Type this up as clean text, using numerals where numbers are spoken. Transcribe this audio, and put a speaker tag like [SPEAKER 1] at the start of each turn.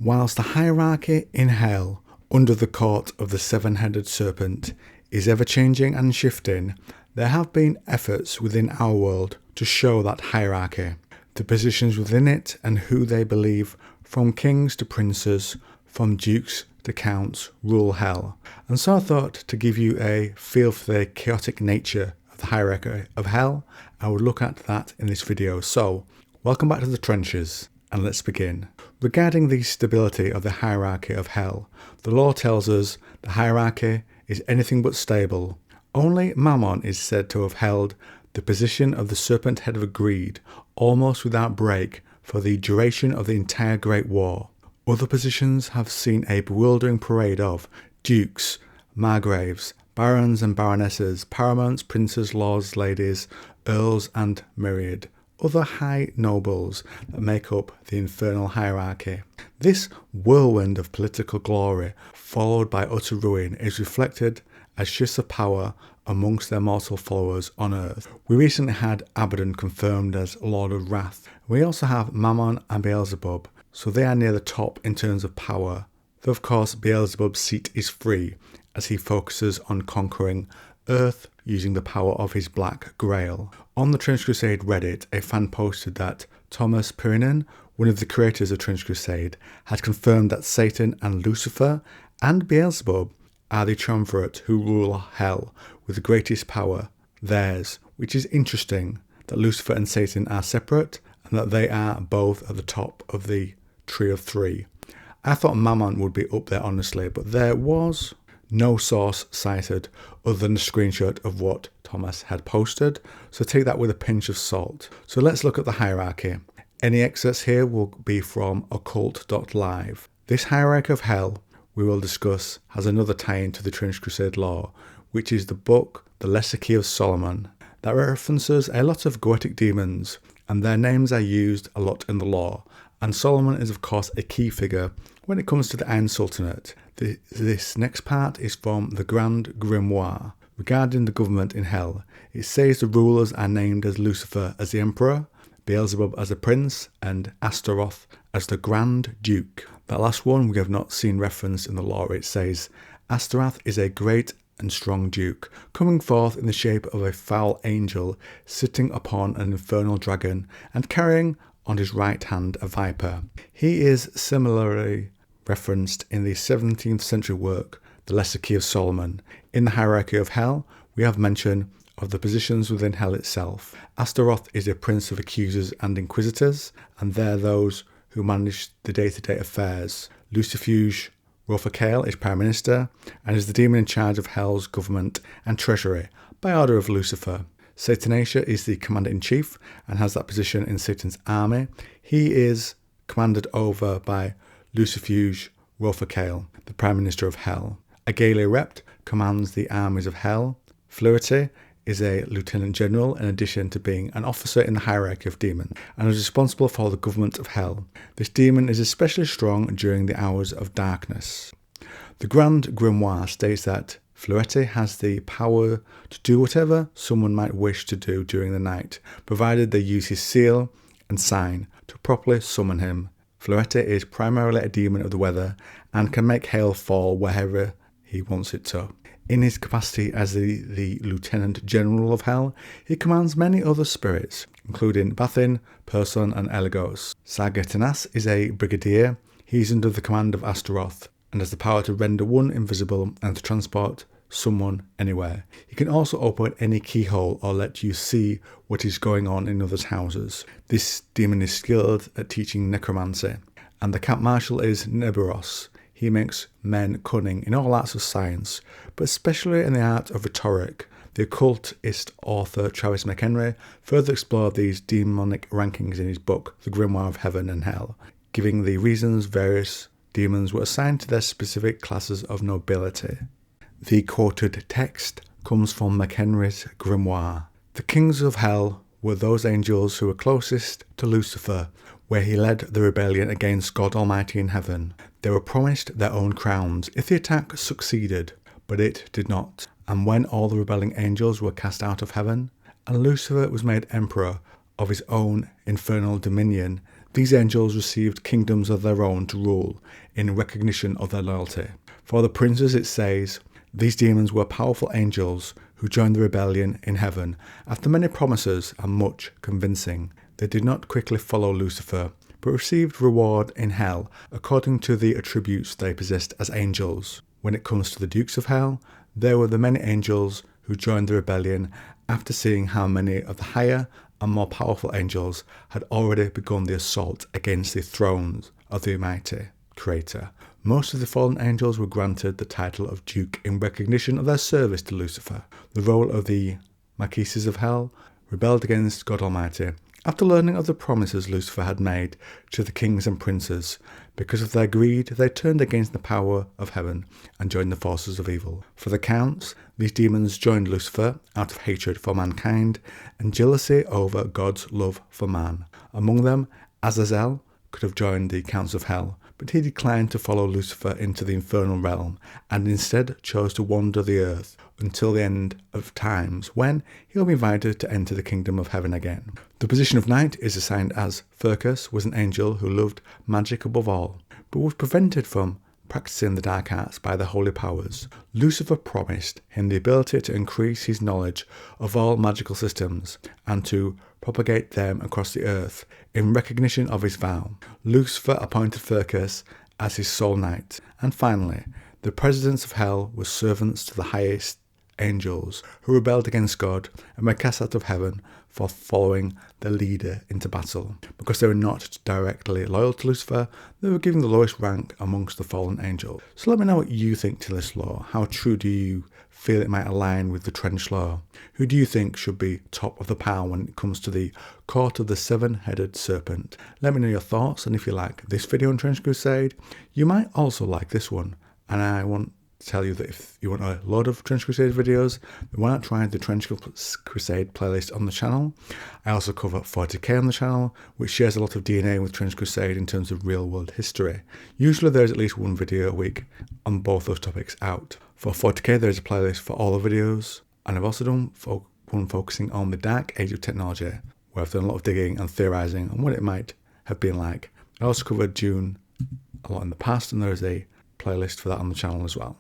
[SPEAKER 1] Whilst the hierarchy in hell under the court of the seven-headed serpent is ever-changing and shifting, there have been efforts within our world to show that hierarchy, the positions within it and who they believe, from kings to princes, from dukes to counts, rule hell. And so I thought to give you a feel for the chaotic nature of the hierarchy of hell, I would look at that in this video. So, welcome back to the trenches, and let's begin. Regarding the stability of the hierarchy of hell, the law tells us the hierarchy is anything but stable. Only Mammon is said to have held the position of the serpent head of greed almost without break for the duration of the entire Great War. Other positions have seen a bewildering parade of dukes, margraves, barons and baronesses, paramounts, princes, lords, ladies, earls and myriad other high nobles that make up the infernal hierarchy. This whirlwind of political glory, followed by utter ruin, is reflected as shifts of power amongst their mortal followers on earth. We recently had Abaddon confirmed as Lord of Wrath. We also have Mammon and Beelzebub, so they are near the top in terms of power. Though of course Beelzebub's seat is free, as he focuses on conquering Earth using the power of his Black Grail. On the Trench Crusade Reddit, a fan posted that Thomas Pirinen, one of the creators of Trench Crusade, had confirmed that Satan and Lucifer and Beelzebub are the triumvirate who rule hell with the greatest power, theirs, which is interesting that Lucifer and Satan are separate and that they are both at the top of the tree of three. I thought Mammon would be up there honestly, but there was no source cited other than a screenshot of what Thomas had posted, so take that with a pinch of salt. So let's look at the hierarchy. Any excerpts here will be from occult.live. This hierarchy of hell we will discuss has another tie-in to the Trench Crusade lore, which is the book The Lesser Key of Solomon, that references a lot of Goetic demons, and their names are used a lot in the lore, and Solomon is of course a key figure when it comes to the Iron Sultanate. This next part is from the Grand Grimoire. Regarding the government in hell, it says the rulers are named as Lucifer as the Emperor, Beelzebub as the Prince, and Astaroth as the Grand Duke. That last one we have not seen referenced in the lore. It says, Astaroth is a great and strong duke, coming forth in the shape of a foul angel, sitting upon an infernal dragon, and carrying on his right hand a viper. He is similarly referenced in the 17th century work, The Lesser Key of Solomon. In the hierarchy of hell, we have mention of the positions within hell itself. Astaroth is a prince of accusers and inquisitors, and they're those who manage the day-to-day affairs. Lucifuge Rofacale is Prime Minister, and is the demon in charge of hell's government and treasury, by order of Lucifer. Satanatia is the Commander-in-Chief, and has that position in Satan's army. He is commanded over by Lucifuge Rofacale, the Prime Minister of Hell. Agalia Rept commands the armies of Hell. Fluity is a Lieutenant General in addition to being an officer in the hierarchy of demons, and is responsible for the government of Hell. This demon is especially strong during the hours of darkness. The Grand Grimoire states that Fluity has the power to do whatever someone might wish to do during the night, provided they use his seal and sign to properly summon him. Fluity is primarily a demon of the weather and can make hail fall wherever he wants it to. In his capacity as the Lieutenant General of Hell, he commands many other spirits, including Bathin, Person and Eligos. Sargatanas is a brigadier. He is under the command of Astaroth, and has the power to render one invisible and to transport someone anywhere. He can also open any keyhole or let you see what is going on in others' houses. This demon is skilled at teaching necromancy. And the camp marshal is Neburos. He makes men cunning in all arts of science, but especially in the art of rhetoric. The occultist author Travis McHenry further explored these demonic rankings in his book, The Grimoire of Heaven and Hell, giving the reasons various demons were assigned to their specific classes of nobility. The quoted text comes from McHenry's Grimoire. The kings of hell were those angels who were closest to Lucifer, where he led the rebellion against God Almighty in heaven. They were promised their own crowns if the attack succeeded, but it did not. And when all the rebelling angels were cast out of heaven, and Lucifer was made emperor of his own infernal dominion, These angels received kingdoms of their own to rule in recognition of their loyalty. For the princes it says, these demons were powerful angels who joined the rebellion in heaven after many promises and much convincing. They did not quickly follow Lucifer, but received reward in hell according to the attributes they possessed as angels. When it comes to the dukes of hell, there were the many angels who joined the rebellion after seeing how many of the higher and more powerful angels had already begun the assault against the thrones of the mighty Creator. Most of the fallen angels were granted the title of Duke in recognition of their service to Lucifer. The role of the Marquises of Hell rebelled against God Almighty after learning of the promises Lucifer had made to the kings and princes. Because of their greed, they turned against the power of heaven and joined the forces of evil. For the counts, these demons joined Lucifer out of hatred for mankind and jealousy over God's love for man. Among them, Azazel could have joined the counts of hell, but he declined to follow Lucifer into the infernal realm and instead chose to wander the earth until the end of times, when he'll be invited to enter the kingdom of heaven again. The position of knight is assigned as Hierachy was an angel who loved magic above all, but was prevented from practicing the dark arts by the holy powers. Lucifer promised him the ability to increase his knowledge of all magical systems and to propagate them across the earth in recognition of his vow. Lucifer appointed Hierachy as his sole knight. And finally, the presidents of hell were servants to the highest angels who rebelled against God and were cast out of heaven for following their leader into battle. Because they were not directly loyal to Lucifer, they were given the lowest rank amongst the fallen angels. So let me know what you think to this law. How true do you feel it might align with the trench law? Who do you think should be top of the pile when it comes to the court of the seven-headed serpent? Let me know your thoughts, and if you like this video on Trench Crusade, you might also like this one. And I want to tell you that if you want a load of Trench Crusade videos, then why not try the Trench Crusade playlist on the channel. I also cover 40k on the channel, which shares a lot of DNA with Trench Crusade in terms of real-world history. Usually there's at least one video a week on both those topics out. For 40k there's a playlist for all the videos, and I've also done one focusing on the dark age of technology, where I've done a lot of digging and theorising on what it might have been like. I also covered Dune a lot in the past, and there is a playlist for that on the channel as well.